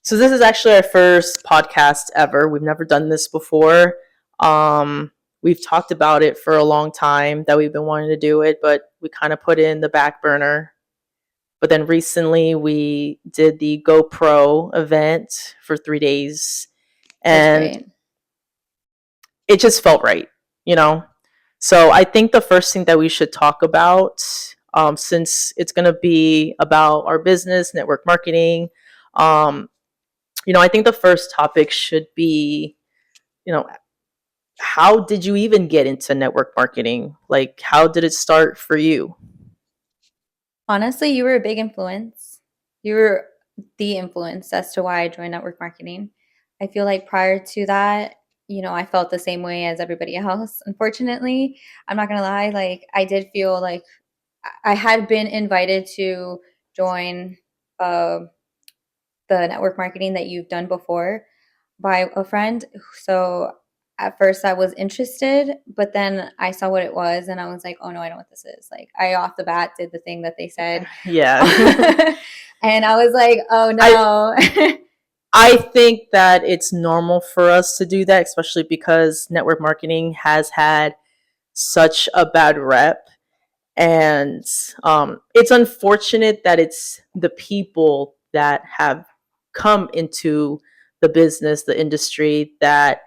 So this is actually our first podcast ever. We've never done this before. We've talked about it for a long time that we've been wanting to do it, but we kind of put it in the back burner. But then recently we did the GoPro event for 3 days, That's and great. it just felt right, you know? So I think the first thing that we should talk about, since it's going to be about our business, network marketing, um, I think the first topic should be, you know, how did you even get into network marketing? Like, how did it start for you? Honestly, you were a big influence. You were the influence as to why I joined network marketing. I feel like prior to that, I felt the same way as everybody else. Unfortunately, I'm not gonna lie, like I did feel like I had been invited to join uh, the network marketing that you've done before by a friend. So at first I was interested, but then I saw what it was and I was like, oh no, I know what this is. Like I off the bat did the thing that they said. Yeah. And I was like, oh I no. I think that it's normal for us to do that, especially because network marketing has had such a bad rep. And it's unfortunate that it's the people that have come into the business, the industry, that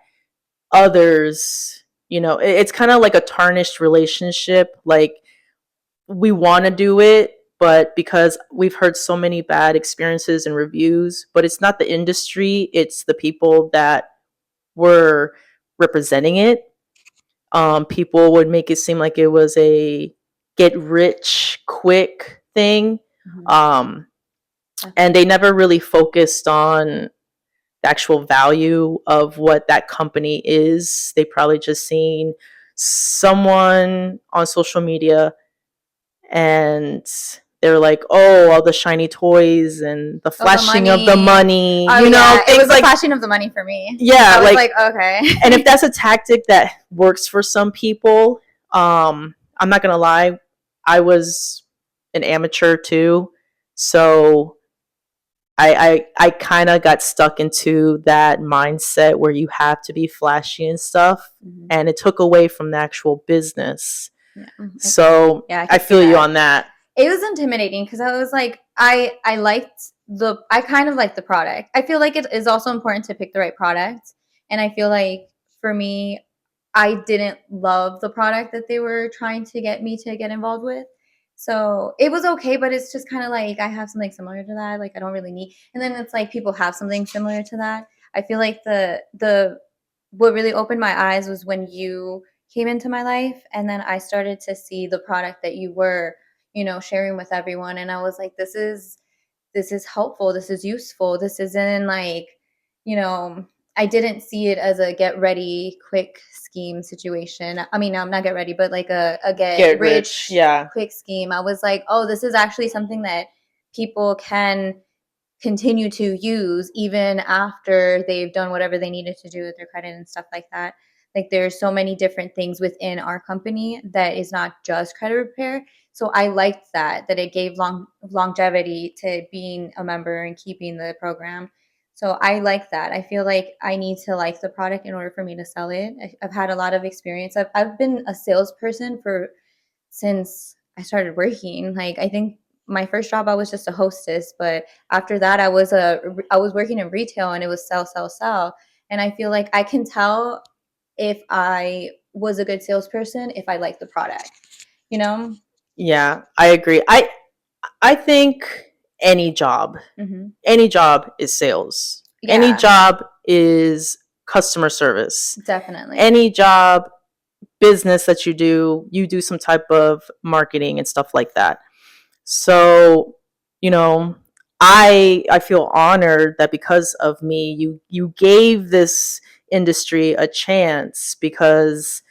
others, it's kind of like a tarnished relationship. Like, we want to do it, but because we've heard so many bad experiences and reviews, but it's not the industry, it's the people that were representing it. People would make it seem like it was a get rich quick thing. Um, and they never really focused on the actual value of what that company is. They probably just seen someone on social media and they're like, oh, all the shiny toys and the flashing of the money, Oh, yeah. It was like the flashing of the money for me. Yeah, I was like okay. And if that's a tactic that works for some people, I'm not gonna lie, I was an amateur too, so I kind of got stuck into that mindset where you have to be flashy and stuff, and it took away from the actual business. Yeah. So yeah, I feel you on that. It was intimidating because I was like, I kind of liked the product. I feel like it is also important to pick the right product, and I feel like for me, I didn't love the product that they were trying to get me to get involved with. So it was okay, but it's just kind of like I have something similar to that. Like I don't really need, and then it's like people have something similar to that. I feel like the what really opened my eyes was when you came into my life, and then I started to see the product that you were, sharing with everyone, and I was like, this is helpful, this is useful, this isn't like, I didn't see it as a get ready quick scheme situation. I mean, I'm not get ready, but like a get rich yeah, quick scheme. I was like, oh, this is actually something that people can continue to use even after they've done whatever they needed to do with their credit and stuff like that. Like there's so many different things within our company that is not just credit repair. So I liked that it gave longevity to being a member and keeping the program. So I like that. I feel like I need to like the product in order for me to sell it. I've had a lot of experience. I've been a salesperson since I started working. Like I think my first job I was just a hostess, but after that I was working in retail, and it was sell. And I feel like I can tell if I was a good salesperson if I liked the product, Yeah, I agree. I think any job, any job is sales. Yeah. Any job is customer service. Definitely. Any job, business that you do some type of marketing and stuff like that. So, I feel honored that because of me, you gave this industry a chance, because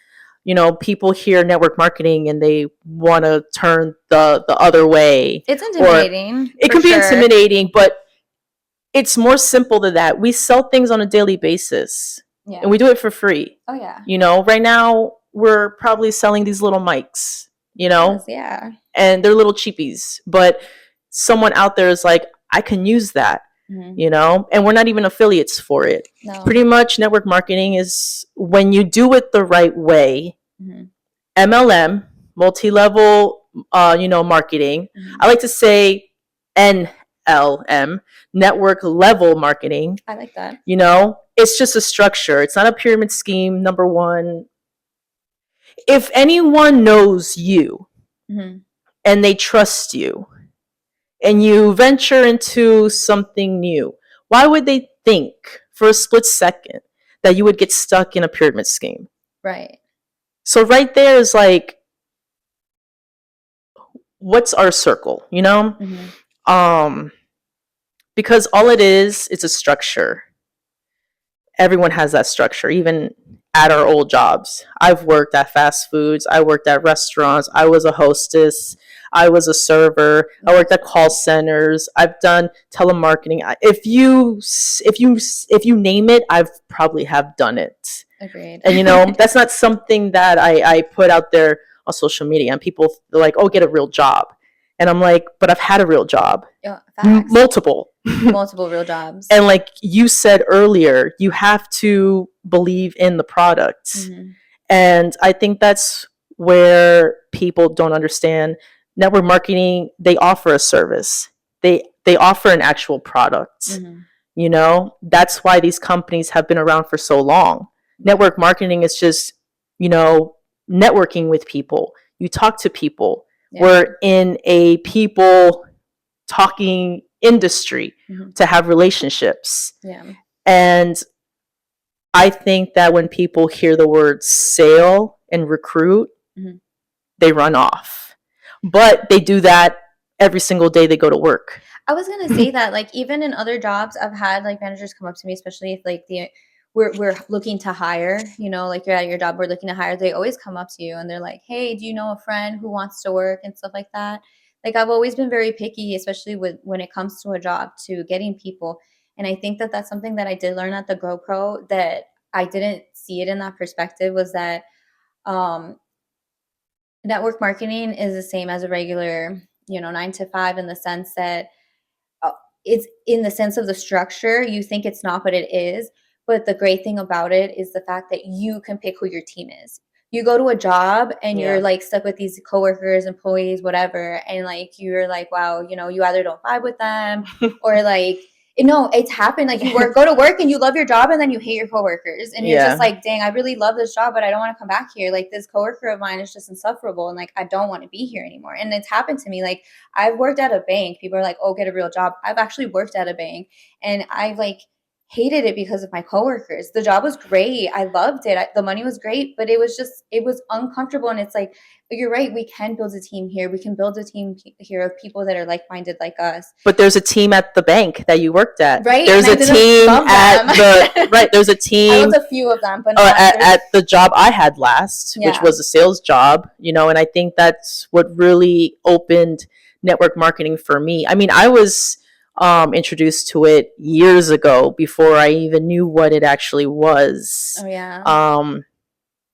people hear network marketing and they want to turn the other way. It's intimidating. It can be intimidating, but it's more simple than that. We sell things on a daily basis. Yeah. And we do it for free. Oh yeah. Right now we're probably selling these little mics, Yes, yeah. And they're little cheapies, but someone out there is like, I can use that. Mhm. you know, and we're not even affiliates for it. No. Pretty much network marketing is when you do it the right way. Mhm. MLM, multi-level, marketing. Mhm. I like to say NLM, network level marketing. I like that. You know, it's just a structure. It's not a pyramid scheme. Number one, if anyone knows you Mhm. and they trust you and you venture into something new, why would they think for a split second that you would get stuck in a pyramid scheme? Right. So right there is like, what's our circle, you know? Mhm. Um, because all it is, it's a structure. Everyone has that structure, even at our old jobs. I've worked at fast foods, I worked at restaurants, I was a hostess, I was a server, I worked at call centers, I've done telemarketing. If you name it, I've probably have done it. Agreed. And that's not something that I put out there on social media, and people are like, oh, get a real job. And I'm like, but I've had a real job. Yeah, facts. Multiple. Multiple real jobs. And like you said earlier, you have to believe in the product. Mhm. And I think that's where people don't understand network marketing. They offer a service. They offer an actual product. Mhm. That's why these companies have been around for so long. Network marketing is just, networking with people. You talk to people. Yeah. We're in a people talking industry Mhm. to have relationships. Yeah. And I think that when people hear the word sale and recruit, Mhm. they run off. But they do that every single day they go to work. I was gonna say that, like, even in other jobs, I've had like managers come up to me, especially if like we're looking to hire, like you're at your job, we're looking to hire. They always come up to you and they're like, "Hey, do you know a friend who wants to work?" and stuff like that. Like, I've always been very picky, especially when it comes to a job, to getting people. And I think that that's something that I did learn at the GoPro, that I didn't see it in that perspective, was that um network marketing is the same as a regular, 9 to 5, in the sense that uh, it's in the sense of the structure. You think it's not, but it is. But the great thing about it is the fact that you can pick who your team is. You go to a job and you're Yeah. like stuck with these coworkers, employees, whatever, and like you're like, wow, you either don't vibe with them or like, no, it's happened. Like, you go to work and you love your job and then you hate your coworkers, and you're Yeah. just like, dang, I really love this job, but I don't want to come back here. Like, this coworker of mine is just insufferable, and like I don't want to be here anymore. And it's happened to me. Like, I've worked at a bank. People are like, oh, get a real job. I've actually worked at a bank, and I've like hated it because of my coworkers. The job was great. I loved it. The money was great, but it was uncomfortable. And it's like, you're right. We can build a team here. We can build a team here of people that are like-minded like us. But there's a team at the bank that you worked at. Right. There's and a team at the right. There's a I team was a few of them, but not at the job I had last, which Yeah. was a sales job. And I think that's what really opened network marketing for me. I mean, I was introduced to it years ago before I even knew what it actually was. Oh yeah.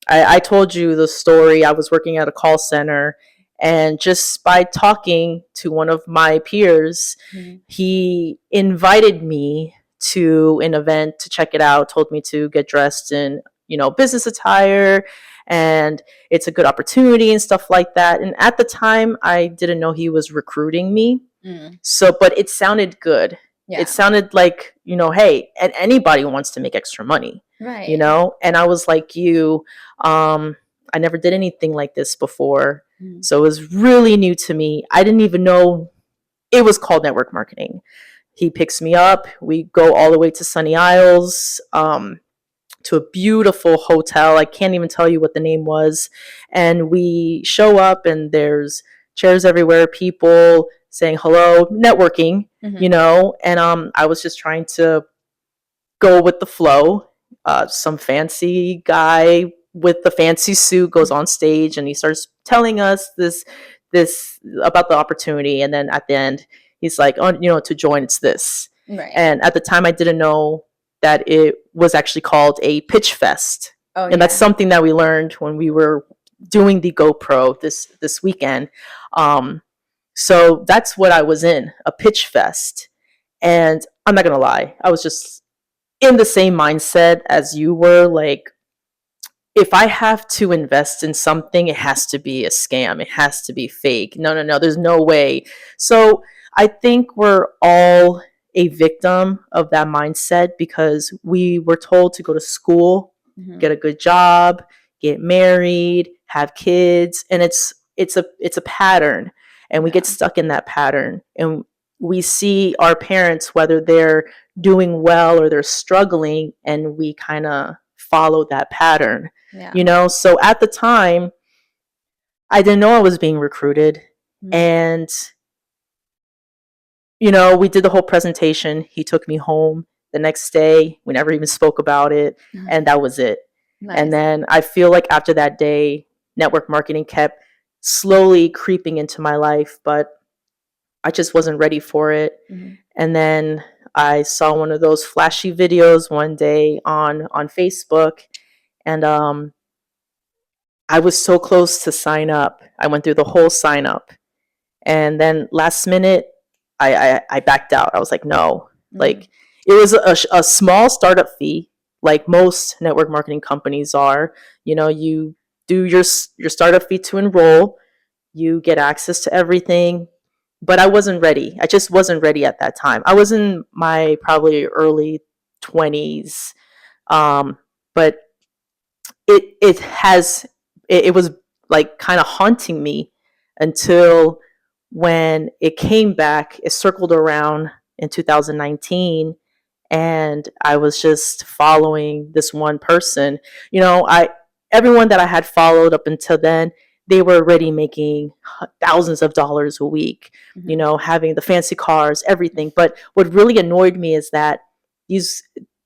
I told you the story. I was working at a call center, and just by talking to one of my peers, Mhm. he invited me to an event to check it out, told me to get dressed in, business attire, and it's a good opportunity and stuff like that. And at the time, I didn't know he was recruiting me. Mm. So, but it sounded good. Yeah. It sounded like, hey, and anybody wants to make extra money, Right. And I was like you, I never did anything like this before. Mhm. So it was really new to me. I didn't even know it was called network marketing. He picks me up. We go all the way to Sunny Isles, to a beautiful hotel. I can't even tell you what the name was. And we show up, and there's chairs everywhere, people saying hello, networking, Mhm. and I was just trying to go with the flow. Some fancy guy with the fancy suit goes on stage, and he starts telling us this about the opportunity, and then at the end he's like, oh, to join, it's this. Right. And at the time I didn't know that it was actually called a pitch fest. Oh, And that's something that we learned when we were doing the GoPro this weekend. So that's what I was in, a pitch fest. And I'm not gonna lie, I was just in the same mindset as you were. Like, if I have to invest in something, it has to be a scam. It has to be fake. No, no, no. There's no way. So I think we're all a victim of that mindset because we were told to go to school, Mhm. get a good job, get married, have kids, and it's a pattern, and we get Yeah. stuck in that pattern, and we see our parents, whether they're doing well or they're struggling, and we kind of follow that pattern. Yeah. You know, so at the time, I didn't know I was being recruited. Mhm. And, you know, we did the whole presentation. He took me home the next day. We never even spoke about it. And that was it. And Nice. then I feel like after that day, network marketing kept slowly creeping into my life, but I just wasn't ready for it. Mhm. And then I saw one of those flashy videos one day on Facebook, and I was so close to sign up. I went through the whole sign up, and then last minute, I backed out. I was like, no, Mhm. like it was a small startup fee, like most network marketing companies are. You know, you do your startup fee to enroll, you get access to everything, but I wasn't ready. I just wasn't ready at that time. I was in my probably early 20s, but it was like kind of haunting me until when it came back. It circled around in 2019, and I was just following this one person. You know, I everyone that I had followed up until then, they were already making thousands of dollars a week, you Mhm. know, having the fancy cars, everything. But what really annoyed me is that these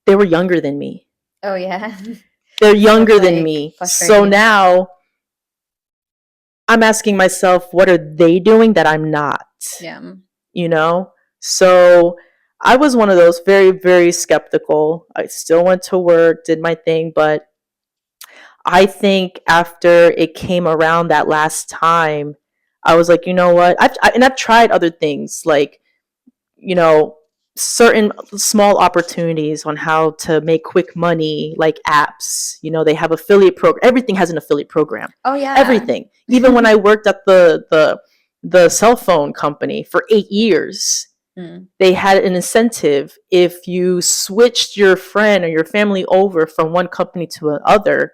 they were younger than me. Oh, yeah. They're That's, younger than like, me. So frustrating. now I'm asking myself, what are they doing that I'm not? Yeah. You know? So I was one of those very, very skeptical. I still went to work, did my thing, but I think after it came around that last time, I was like, you know what? I've tried other things, like, you know, certain small opportunities on how to make quick money, like apps. You know, they have affiliate program. Everything has an affiliate program. Oh, yeah. Everything. Even when I worked at the cell phone company for 8 years, Mm. they had an incentive. If you switched your friend or your family over from one company to another,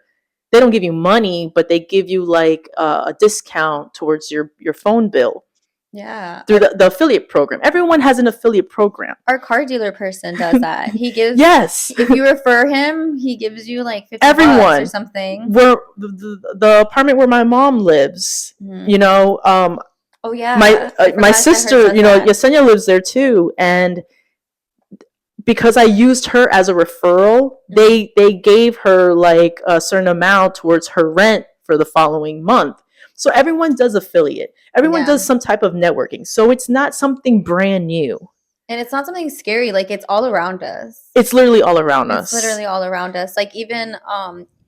they don't give you money, but they give you like a discount towards your phone bill Yeah. through the affiliate program. Everyone has an affiliate program. Our car dealer person does that. He gives Yes, if you refer him, he gives you, like, $50 or everyone. something. Where the apartment where my mom lives, Mhm. you know, Oh, my yeah. I my forgot that hers sister, does you know, that. Yesenia lives there too, and because I used her as a referral, Mhm. they gave her like a certain amount towards her rent for the following month. So everyone does affiliate. Everyone Yeah. does some type of networking. So it's not something brand new. And it's not something scary, like, it's all around us. It's literally all around It's us. literally all around us. Like, even,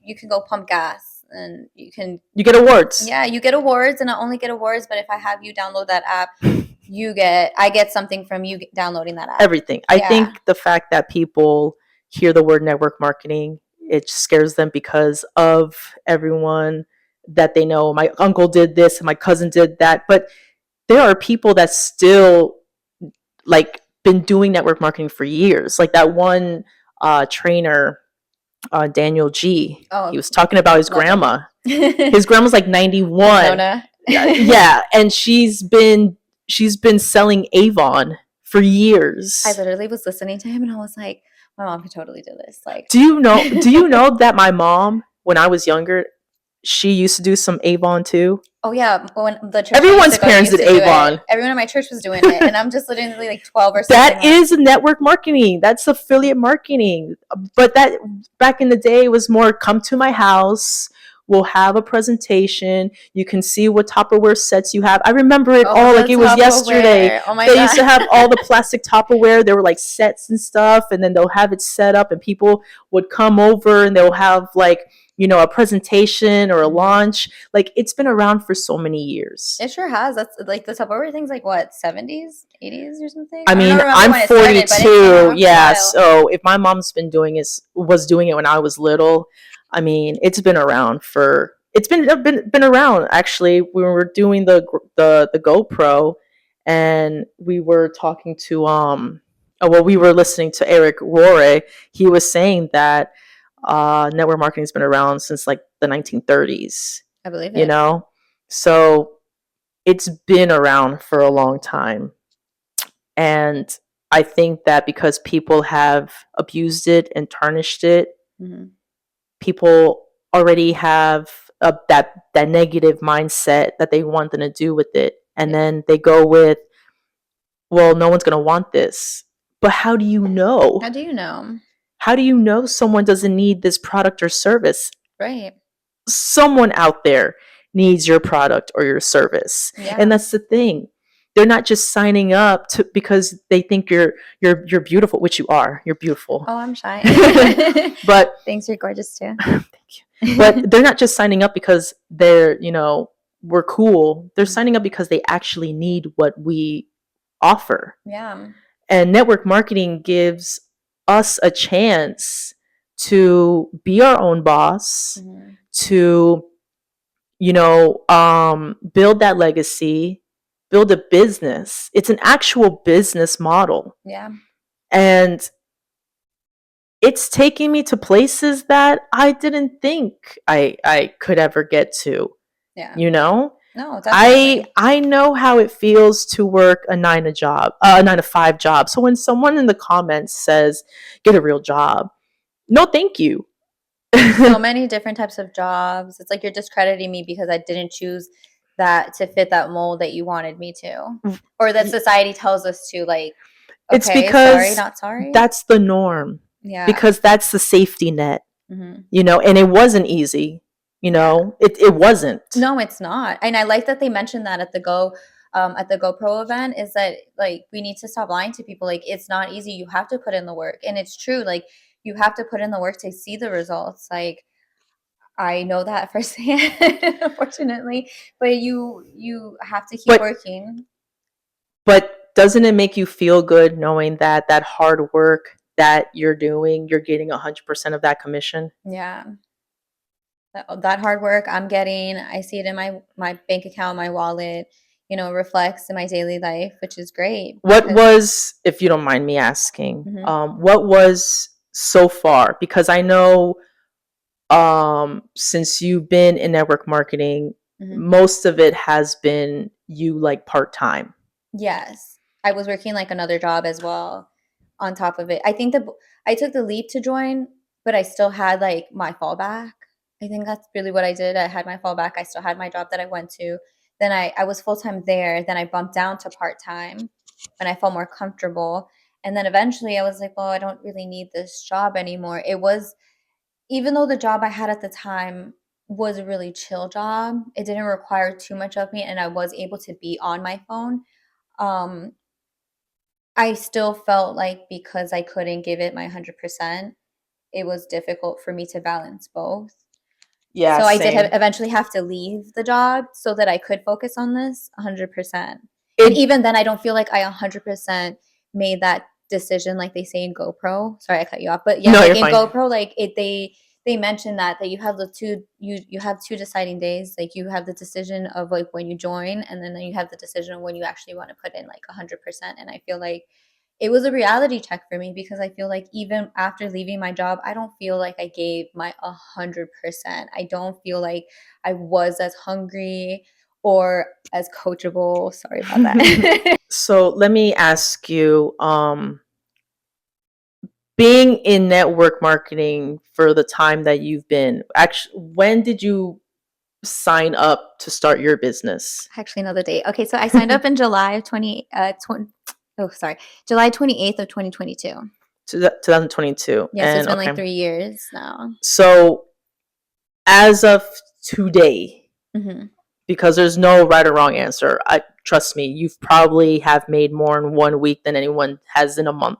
you can go pump gas and you can You get awards. yeah, you get awards, and not only get awards, but if I have you download that app, I get something from you downloading that app. Everything. I Yeah. think the fact that people hear the word network marketing, it scares them because of everyone that they know. My uncle did this, and my cousin did that, but there are people that still like been doing network marketing for years. Like that one trainer, Daniel G. He Oh, was talking about his love him. grandma. His grandma's like 91. Nona. Yeah, and she's been selling Avon for I years. literally was listening to him and I was like, my mom could totally do this. Like, Do you know that my mom, when I was younger, she used to do some Avon too? oh yeah, when the church I used Everyone's to go to parents used did to do it. Avon. Everyone in my church was doing it, and I'm just literally like 12 or something. That is network marketing. That's affiliate marketing. But that back in the day was more come to my house. We'll have a presentation. You can see what Tupperware sets you have. I remember it Oh, all the like it was yesterday. Tupperware. Oh my They used to god. have all the plastic Tupperware. There were like sets and stuff, and then they'll have it set up, and people would come over and they'll have like a presentation or a Mhm. launch. Like, it's been around for so many years. It sure has. That's like the Tupperware thing's like what, 70s, 80s or something? I I don't mean, remember I'm when it started, but it's been 42. around for a Yeah. while. So if my mom's been was doing it when I was little, I mean, it's been around for, it's been around. Actually, we were doing the GoPro, and we were talking to we were listening to Eric Rohre. He was saying that network marketing's been around since like the 1930s, I believe you it. know? So it's been around for a long time. And I think that because people have abused it and tarnished it, Mhm. people already have that negative mindset that they want them to do with it. And Yeah. then they go with, well, no one's going to want this. But how do you know? How do you know? How do you know someone doesn't need this product or service? Right. Someone out there needs your product or your service. Yeah. And that's the thing. They're not just signing up to because they think you're beautiful, which you are. You're beautiful. Oh, I'm shy. But thanks, you're gorgeous too. thank you. But they're not just signing up because we're cool. They're signing up because they actually need what we offer. Yeah. And network marketing gives us a chance to be our own boss, Mhm. to build that legacy, build a business. It's an actual business model. Yeah. And it's taking me to places that I didn't think I could ever get to. Yeah. No, definitely. I know how it feels to work a 9 to 5 job. So when someone in the comments says, get a real job, no, thank you. So many different types of jobs. It's like you're discrediting me because I didn't choose that to fit that mold that you wanted me to, or that society tells us to. Like, It's okay, because sorry, not sorry. that's the norm. Yeah. Because that's the safety net. Mhm. And it wasn't easy. It wasn't. No, it's not. And I like that they mentioned that at the GoPro event, is that like we need to stop lying to people. Like, it's not easy. You have to put in the work, and it's true. Like, you have to put in the work to see the results. Like, I know that firsthand, unfortunately. But you have to keep working. But doesn't it make you feel good knowing that that hard work that you're doing, you're getting 100% of that commission? Yeah. That hard work I'm getting, I see it in my bank account, my wallet, reflects in my daily life, which is great. What was, if you don't mind me asking, Mhm. what was so far? Because I know since you've been in network marketing, Mhm. most of it has been you like part-time. Yes. I was working like another job as well on top of it. I think I took the leap to join, but I still had like my fallback. I think that's really what I did. I had my fallback. I still had my job that I went to. Then I was full time there. Then I bumped down to part time when I felt more comfortable. And then eventually I was like, well, I don't really need this job anymore. It was, even though the job I had at the time was a really chill job, it didn't require too much of me and I was able to be on my phone. Um, I still felt like because I couldn't give it my 100%, it was difficult for me to balance both. Yeah, So I did same. eventually have to leave the job so that I could focus on this 100%. And It, even then, I don't feel like I 100% made that decision like they say in GoPro. Sorry, I cut you off. But yeah, no, like you're in fine. GoPro, like they mentioned that you have you have two deciding days. Like you have the decision of like when you join, and then you have the decision of when you actually want to put in like 100%. And I feel like it was a reality check for me because I feel like even after leaving my job, I don't feel like I gave my 100%. I don't feel like I was as hungry or as coachable. Sorry about that. So let me ask you, being in network marketing for the time that you've been, actually, when did you sign up to start your business? Actually, another date. Okay, so I signed up in July of July 28th of 2022. 2022. Yeah, so it's And been okay. like 3 years now. So as of today, Mm-hmm. because there's no right or wrong answer, trust me, you've probably have made more in 1 week than anyone has in a month.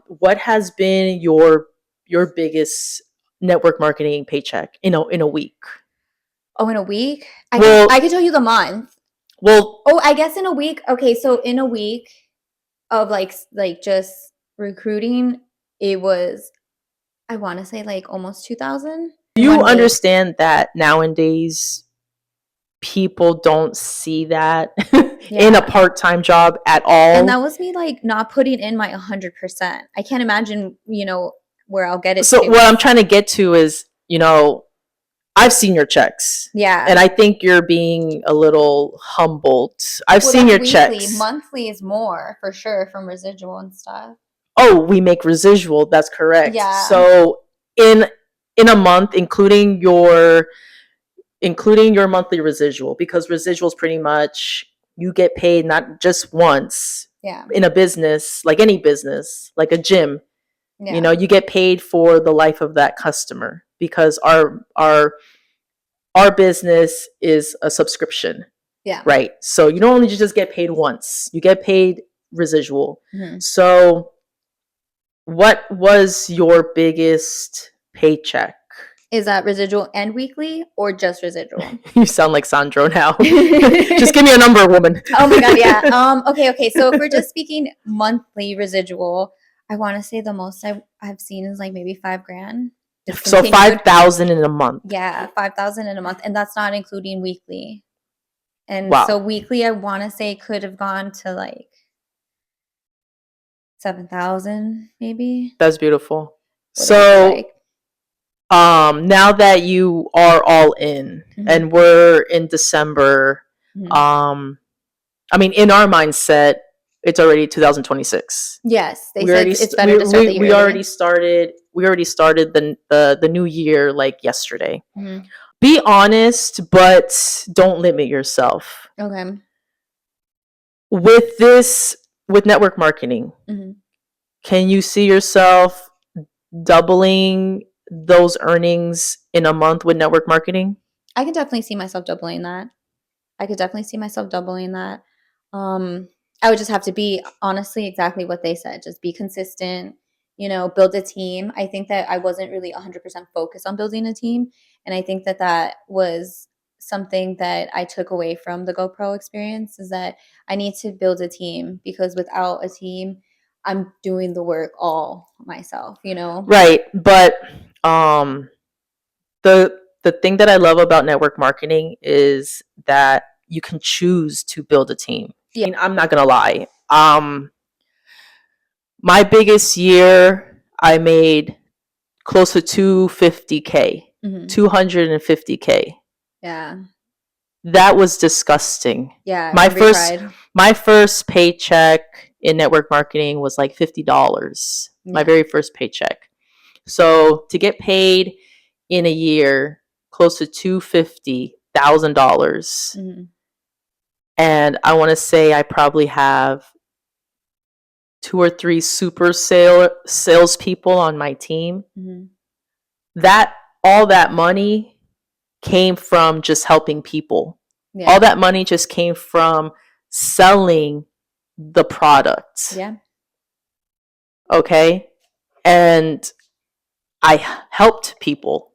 What has been your biggest network marketing paycheck, in a week? Oh, in a week? Well- I could tell you the month. Well, Oh, I guess in a week. Okay, so in a week of like just recruiting, it was, I want to say, like almost 2,000. do you understand that nowadays people don't see that in a Yeah. part-time job at all? And that was me like not putting in my 100%. I can't imagine, where I'll get it So to. what I'm trying to get to is, I've seen your checks. Yeah. And I think you're being a little humbled. I've seen your weekly. checks. Monthly is more for sure from residual and stuff. Oh, we make residual. That's correct. Yeah. So in a month, including your monthly residual, because residual is pretty much you get paid not just once. Yeah. In a business, like any business, like a gym, Yeah. you get paid for the life of that customer, because our business is a subscription. Yeah. Right. So you don't only just get paid once, you get paid residual. Mhm. So what was your biggest paycheck? Is that residual and weekly or just residual? You sound like Sandro now. Just give me a number, woman. Oh my God, yeah. Okay. So if we're just speaking monthly residual, I want to say the most I've seen is like maybe $5,000. So 5,000 in a month. Yeah, 5,000 in a month, and that's not including weekly. And Wow. so weekly, I want to say could have gone to like 7,000, maybe. That's beautiful. What So now that you are all in, and we're in December, I mean, in our mindset, it's already 2026. Yes, they said it's better to start the year. We already started the new year like yesterday. Mhm. Be honest, but don't limit yourself. Okay. With network marketing, can you see yourself doubling those earnings in a month with network marketing? I can definitely see myself doubling that. I would just have to be, honestly, exactly what they said. Just be consistent, build a team. I think that I wasn't really 100% focused on building a team. And I think that that was something that I took away from the GoPro experience, is that I need to build a team, because without a team, I'm doing the work all myself, Right. But the thing that I love about network marketing is that you can choose to build a team. Yeah. I mean, I'm not gonna lie. My biggest year, I made close to 250K, 250K. Yeah. That was disgusting. Yeah. My first paycheck in network marketing was like $50. Yeah. My very first paycheck. So to get paid in a year close to $250,000, and I want to say I probably have 2 or 3 super salespeople on my team. That all that money came from just helping people. Yeah. All that money just came from selling the product. Yeah. Okay. And I helped people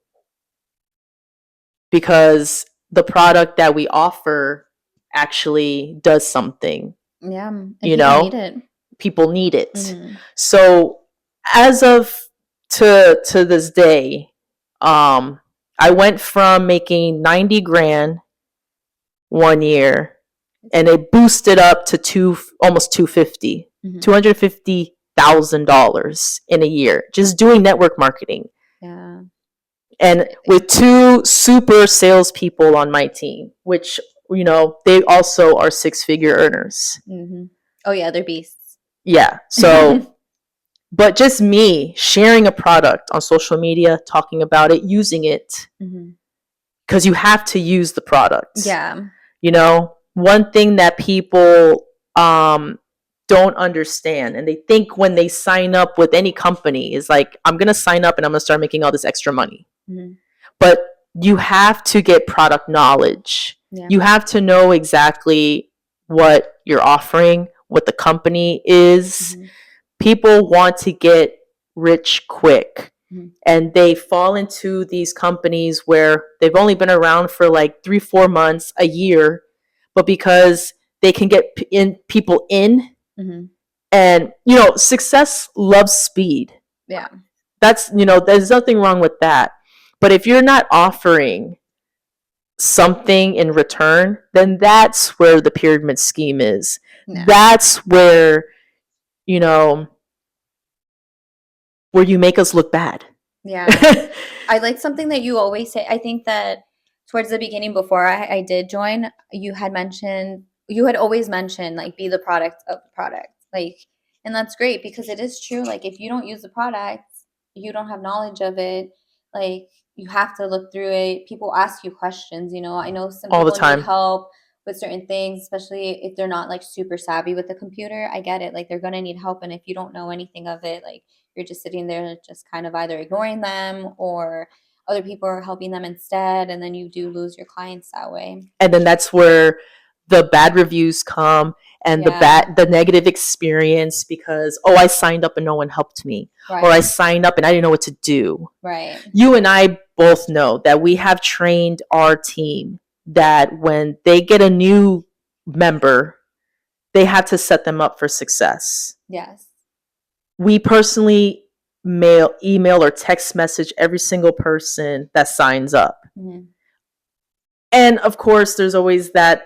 because the product that we offer actually does something. Yeah. And people need it. People need it. So as of to this day, I went from making 90 grand one year, and it boosted up to almost 250, $250,000 in a year, just doing network marketing. Yeah. And with 2 super salespeople on my team, which, they also are 6-figure earners. Oh yeah, they're beasts. Yeah. So, but just me sharing a product on social media, talking about it, using it, because you have to use the product. Yeah. One thing that people don't understand, and they think when they sign up with any company, is like, I'm going to sign up and I'm going to start making all this extra money. But you have to get product knowledge. Yeah. You have to know exactly what you're offering, what the company is. People want to get rich quick. Mhm. and they fall into these companies where they've only been around for like 3-4 months, a year, but because they can get people in, Mhm. and success loves speed. Yeah. That's there's nothing wrong with that. But if you're not offering something in return, then that's where the pyramid scheme is. Yeah. That's you know where you make us look bad. Yeah. I like something that you always say. I think that towards the beginning, before I did join, you had always mentioned like be the product of the product. Like, and that's great because it is true. Like, if you don't use the product, you don't have knowledge of it. Like, you have to look through it. People ask you questions. I know some All the people need time. help with certain things, especially if they're not like super savvy with the computer. I get it. Like, they're gonna need help, and if you don't know anything of it, like you're just sitting there just kind of either ignoring them or other people are helping them instead, and then you do lose your clients that way. And then that's where the bad reviews come, and Yeah. the negative experience, because I signed up and no one helped me, or I Right. signed up and I didn't know what to do. Right. You and I both know that we have trained our team that when they get a new member, they have to set them up for success. Yes. We personally email, or text message every single person that signs up. Mhm. And of course, there's always that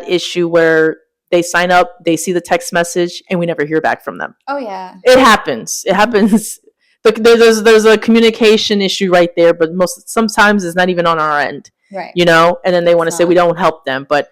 issue where they sign up, they see the text message, and we never hear back from them. Oh yeah. It happens. It happens. But there's a communication issue right there. But sometimes it's not even on our end, Right. And then they want to It's say we not. don't help them, but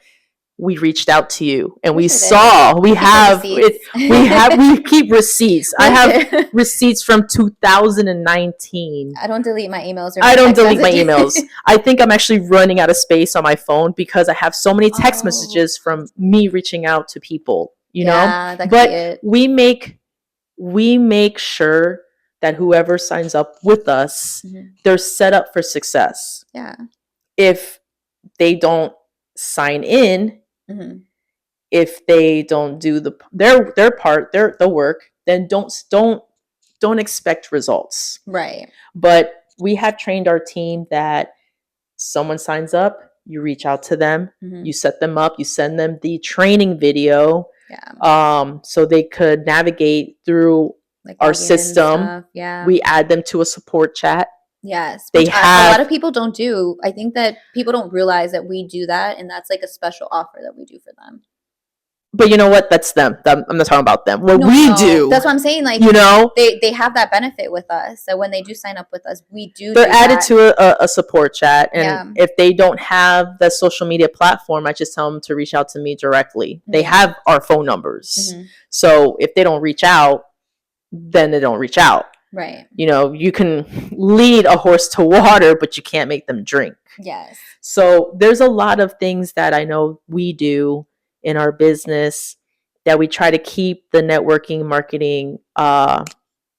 we reached out to you and We we sure did. saw we We keep the have it. receipts. We keep receipts. I We have do. receipts from 2019. I don't delete my emails or I my don't text delete my messages. emails. I think I'm actually running out of space on my phone because I have so many text Oh, messages from me reaching out to people, yeah, that could be But it. we make sure that whoever signs up with us, Mhm. they're set up for success. Yeah. If they don't sign in, Mhm. if they don't do their part, the work, then don't expect results. Right. But we have trained our team that someone signs up, you reach out to them, Mhm. you set them up, you send them the training video, Yeah. so they could navigate through Like our logging in and system. stuff. Yeah. We add them to a support chat. Yes, They which a lot have of people don't do. I think that people don't realize that we do that, and that's like a special offer that we do for them. But you know what? That's them. I'm not talking about them. What No, we no, do, that's what I'm saying. Like you know, they have that benefit with us. So when they do sign up with us, we do they're added that. to a support chat. And Yeah. if they don't have the social media platform, I just tell them to reach out to me directly. They Yeah. have our phone numbers. Mhm. So if they don't reach out, then they don't reach out. Right. You can lead a horse to water, but you can't make them drink. Yes. So there's a lot of things that I know we do in our business that we try to keep the networking marketing,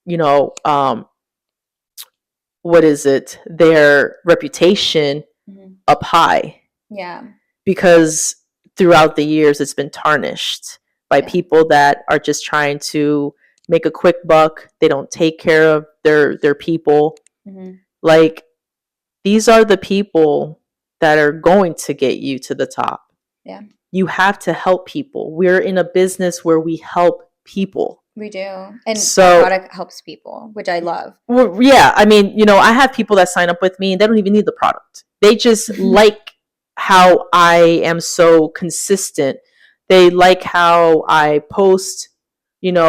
you know, what is it, their reputation Mhm. up high, Yeah. because throughout the years it's been tarnished by Yeah. people that are just trying to make a quick buck. They don't take care of their people. Mhm. Like, these are the people that are going to get you to the top. Yeah. You have to help people. We're in a business where we help people. We do, and our So, product helps people, which I love. well, yeah, I mean, I have people that sign up with me and they don't even need the product. They just like how I am so consistent. They like how I post,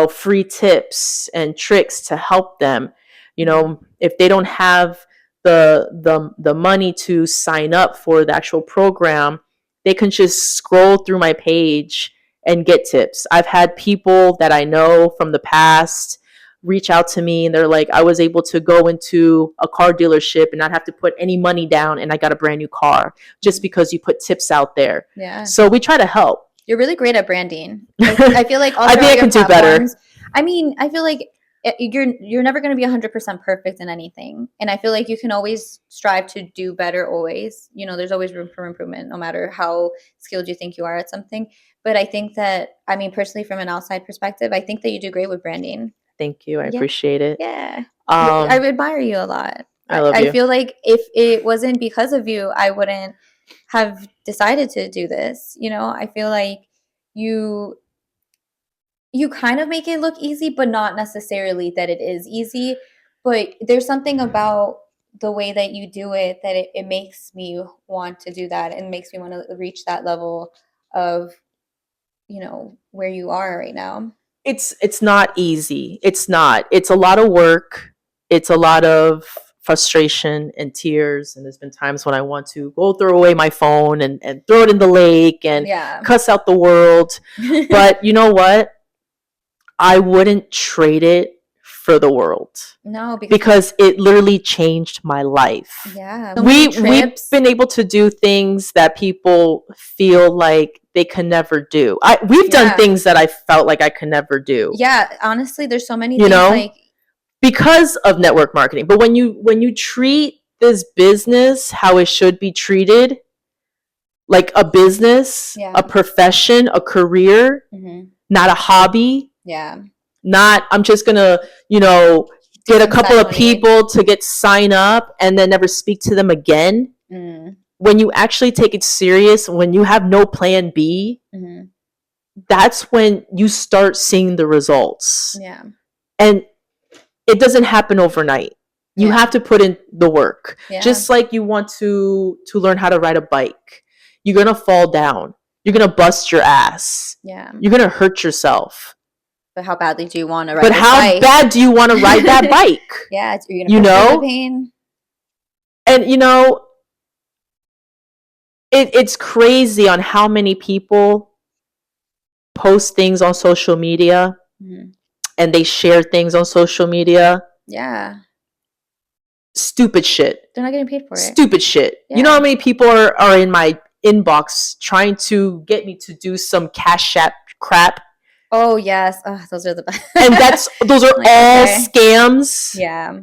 free tips and tricks to help them. Mhm. If they don't have the money to sign up for the actual program, they can just scroll through my page and get tips. I've had people that I know from the past reach out to me and they're like, I was able to go into a car dealership and not have to put any money down and I got a brand new car just because you put tips out there. Yeah. So we try to help. You're really great at branding. I feel like all I think I throughout can your do better. platforms. I mean, I feel like you're never going to be 100% perfect in anything, and I feel like you can always strive to do better. Always, there's always room for improvement, no matter how skilled you think you are at something. But I think that, I mean, personally, from an outside perspective, I think that you do great with branding. Thank you. I Yeah. appreciate it. Yeah. I admire you a lot. I love I you. feel like if it wasn't because of you, I wouldn't have decided to do this. You know, I feel like you kind of make it look easy, but not necessarily that it is easy. But there's something about the way that you do it that it makes me want to do that and makes me want to reach that level of, you know, where you are right now. It's not easy. It's not. It's a lot of work. It's a lot of frustration and tears. And there's been times when I want to go throw away my phone and throw it in the lake and cuss out the world. But you know what? I wouldn't trade it for the world. No, because it literally changed my life. Yeah. We've been able to do things that people feel like they can never do. We've done things that I felt like I could never do. Yeah, honestly, there's so many you things know, like because of network marketing. But when you treat this business how it should be treated, like a business, a profession, a career, not a hobby. Not I'm just gonna, get a couple of people to get sign up and then never speak to them again. When you actually take it serious, when you have no plan B, that's when you start seeing the results. And it doesn't happen overnight. You have to put in the work. Just like you want to learn how to ride a bike. You're gonna fall down. You're gonna bust your ass. You're gonna hurt yourself. But how badly do you want to ride? But how bad do you want to ride that bike? Yeah, you're gonna the pain. And it's crazy on how many people post things on social media and they share things on social media. Yeah. Stupid shit. They're not getting paid for it. Stupid shit. Yeah. You know how many people are in my inbox trying to get me to do some Cash App crap? Oh yes, those are the best. And those are all scams. Yeah.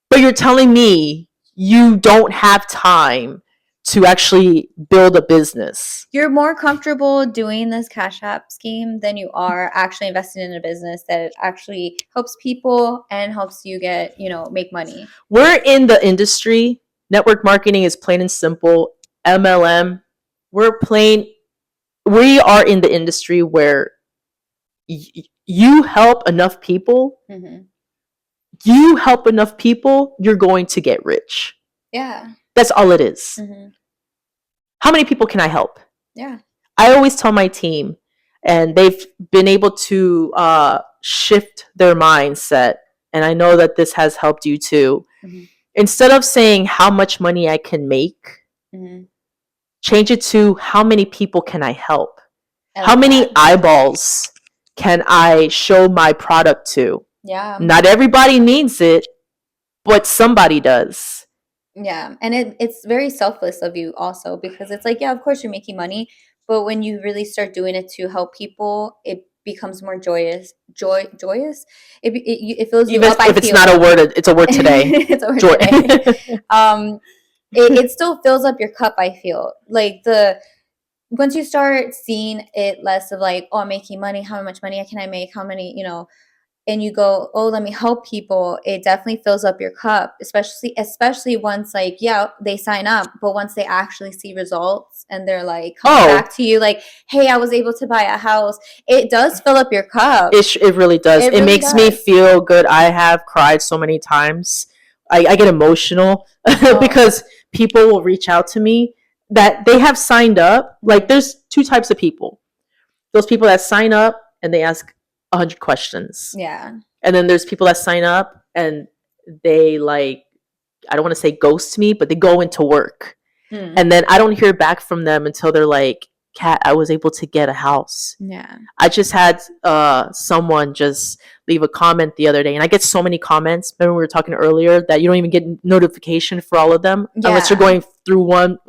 But you're telling me you don't have time to actually build a business. You're more comfortable doing this Cash App scheme than you are actually investing in a business that actually helps people and helps you get, make money. We're in the industry. Network marketing is plain and simple. MLM. We are in the industry where you help enough people. You help enough people, you're going to get rich. Yeah. That's all it is. How many people can I help? Yeah. I always tell my team, and they've been able to shift their mindset, and I know that this has helped you too. Instead of saying how much money I can make, change it to how many people can I help? How many eyeballs can I show my product to? Yeah. Not everybody needs it, but somebody does. Yeah. And it's very selfless of you also, because it's like, yeah, of course you're making money, but when you really start doing it to help people, it becomes more joyous. It fills you even up. If it's not a word, it's a word today. It's a word today. It still fills up your cup. I feel like once you start seeing it less of like, oh, I'm making money, how much money can I make, how many, and you go, oh, let me help people, it definitely fills up your cup, especially once like, yeah, they sign up, but once they actually see results and they're like coming back to you like, hey, I was able to buy a house, it does fill up your cup. It really does. It really makes me feel good. I have cried so many times. I get emotional because people will reach out to me that they have signed up. Like there's two types of people. Those people that sign up and they ask 100 questions. Yeah. And then there's people that sign up and they I don't want to say ghost me, but they go into work. And then I don't hear back from them until they're like, Kat, I was able to get a house. Yeah. I just had someone just leave a comment the other day, and I get so many comments. Remember we were talking earlier that you don't even get notification for all of them unless you're going through one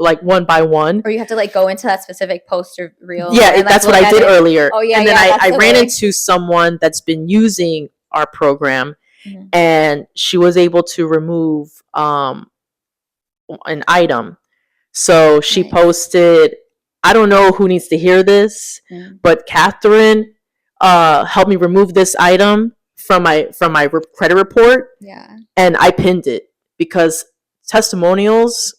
by one. Or you have to go into that specific post or reel. Yeah, and that's what I did earlier. Oh yeah. And then I ran into someone that's been using our program, and she was able to remove an item. So she posted, I don't know who needs to hear this, but Catherine helped me remove this item from my credit report, Yeah. and I pinned it because testimonials.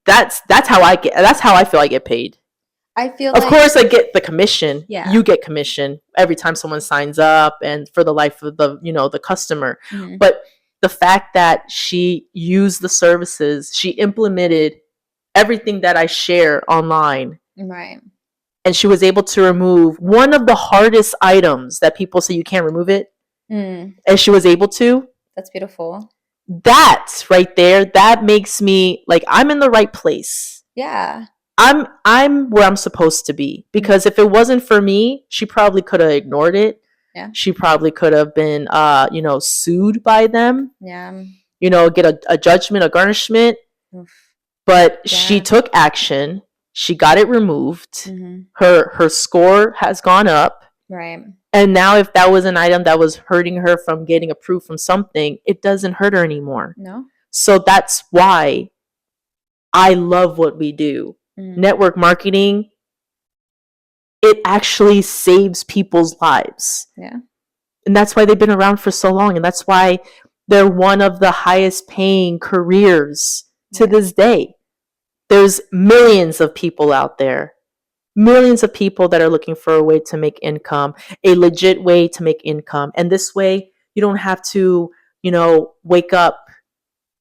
That's how I get. That's how I feel I get paid. I feel Of like course, I get the commission. Yeah. You get commission every time someone signs up, and for the life of the customer. Mhm. But the fact that she used the services, she implemented everything that I share online, Right. and she was able to remove one of the hardest items that people say you can't remove it, Mm, and she was able to. that's beautiful. That right there, that makes me like I'm in the right place. Yeah. I'm where I'm supposed to be, because if it wasn't for me, she probably could have ignored it. Yeah. She probably could have been sued by them, Yeah. get a judgment, a garnishment. Oof. But Yeah. she took action. She got it removed. Mm-hmm. Her score has gone up. Right. And now if that was an item that was hurting her from getting approved from something, it doesn't hurt her anymore. No. So that's why I love what we do. Mm-hmm. Network marketing, it actually saves people's lives. Yeah. And that's why they've been around for so long. And that's why they're one of the highest paying careers to this day. There's millions of people out there, millions of people that are looking for a way to make income, a legit way to make income. And this way, you don't have to, wake up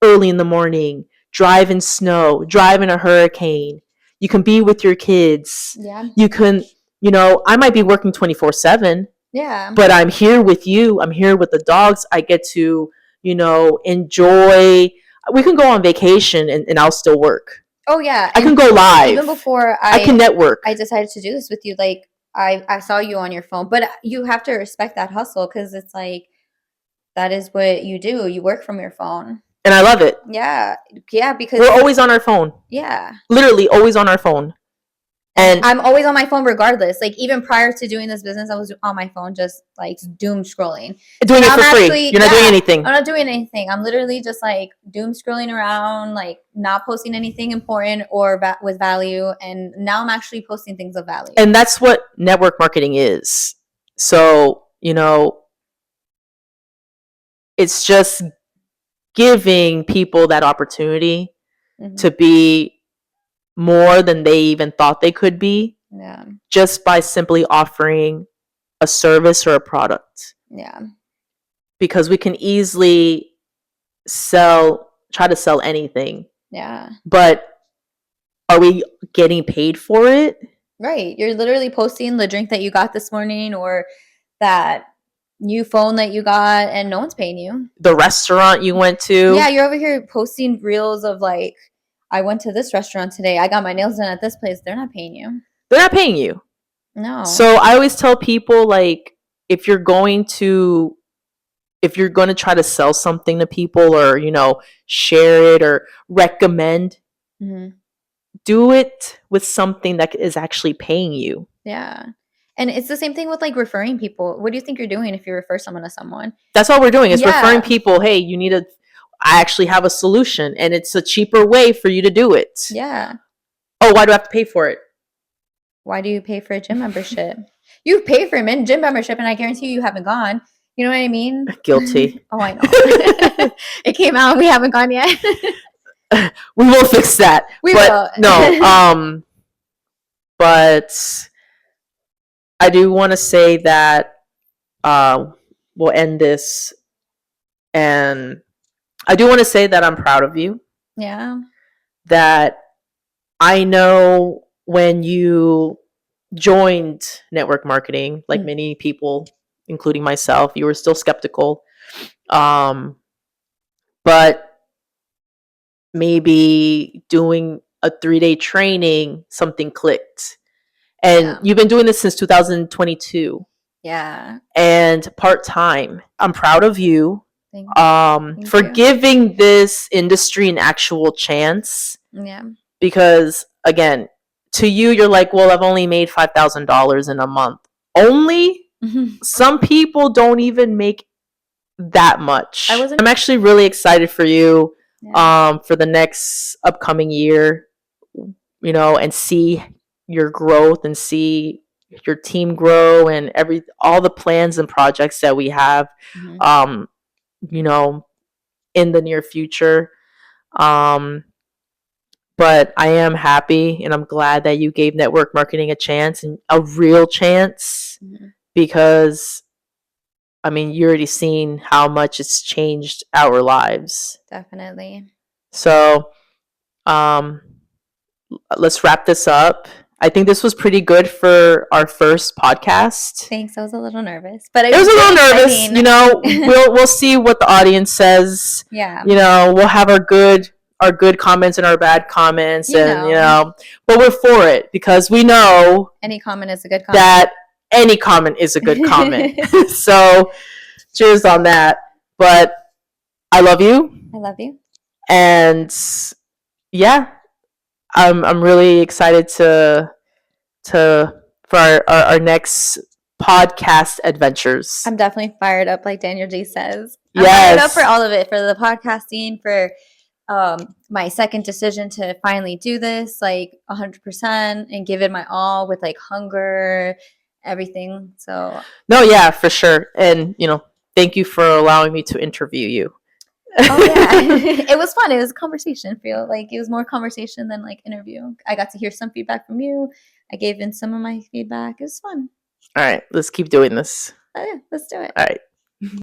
early in the morning, drive in snow, drive in a hurricane. You can be with your kids. Yeah. You can, I might be working 24/7. Yeah. But I'm here with you. I'm here with the dogs. I get to, enjoy. We can go on vacation and I'll still work. Oh yeah. I can go live. Even before I can network. I decided to do this with you. Like I saw you on your phone, but you have to respect that hustle because it's like that is what you do. You work from your phone. And I love it. Yeah. Yeah, because we're always on our phone. Yeah. Literally always on our phone. And I'm always on my phone regardless. Like even prior to doing this business, I was on my phone just like doom scrolling. Doing it for free. You're not doing anything. I'm not doing anything. I'm literally just like doom scrolling around, like not posting anything important or with value. And now I'm actually posting things of value. And that's what network marketing is. So, it's just giving people that opportunity to be more than they even thought they could be. Yeah. Just by simply offering a service or a product. Yeah. Because we can easily try to sell anything. Yeah. But are we getting paid for it? Right. You're literally posting the drink that you got this morning or that new phone that you got and no one's paying you. The restaurant you went to. Yeah, you're over here posting reels of like, I went to this restaurant today. I got my nails done at this place. They're not paying you. They're not paying you. No. So I always tell people, like, if you're going to try to sell something to people or, share it or recommend, do it with something that is actually paying you. Yeah. And it's the same thing with like referring people. What do you think you're doing if you refer someone to someone? That's all we're doing is referring people. Hey, I actually have a solution and it's a cheaper way for you to do it. Yeah. Oh, why do I have to pay for it? Why do you pay for a gym membership? You pay for a gym membership and I guarantee you haven't gone. You know what I mean? Guilty. Oh, I know. It came out. We haven't gone yet. We will fix that. We will. No. But I do want to say that we'll end this. And I do want to say that I'm proud of you. Yeah. That I know when you joined network marketing, like many people, including myself, you were still skeptical. But maybe doing a 3-day training, something clicked. And you've been doing this since 2022. Yeah. And part-time. I'm proud of you. Thank for you. Giving this industry an actual chance. Yeah. Because again, to you, you're like, well, I've only made $5,000 in a month. Only? Some people don't even make that much. I'm actually really excited for you, for the next upcoming year, and see your growth and see your team grow and all the plans and projects that we have, um, you know, in the near future. Um, but I am happy and I'm glad that you gave network marketing a chance and a real chance because I mean, you already seen how much it's changed our lives. Definitely. So, um, let's wrap this up. I think this was pretty good for our first podcast. Thanks. I was a little nervous, but it was a little nervous. You know, we'll see what the audience says. Yeah. You know, we'll have our good comments and our bad comments, but we're for it because we know any comment is a good comment. That any comment is a good comment. So, cheers on that. But I love you. I love you. And yeah, I'm really excited for our next podcast adventures. I'm definitely fired up, like Daniel G says. I'm fired up for all of it, for the podcasting, for my second decision to finally do this, like 100% and give it my all with like hunger, everything. So no, yeah, for sure. And thank you for allowing me to interview you. Oh yeah, it was fun. It was a conversation. Feel like it was more conversation than like interview. I got to hear some feedback from you. I gave in some of my feedback. It was fun. All right, let's keep doing this. Oh yeah, let's do it. All right.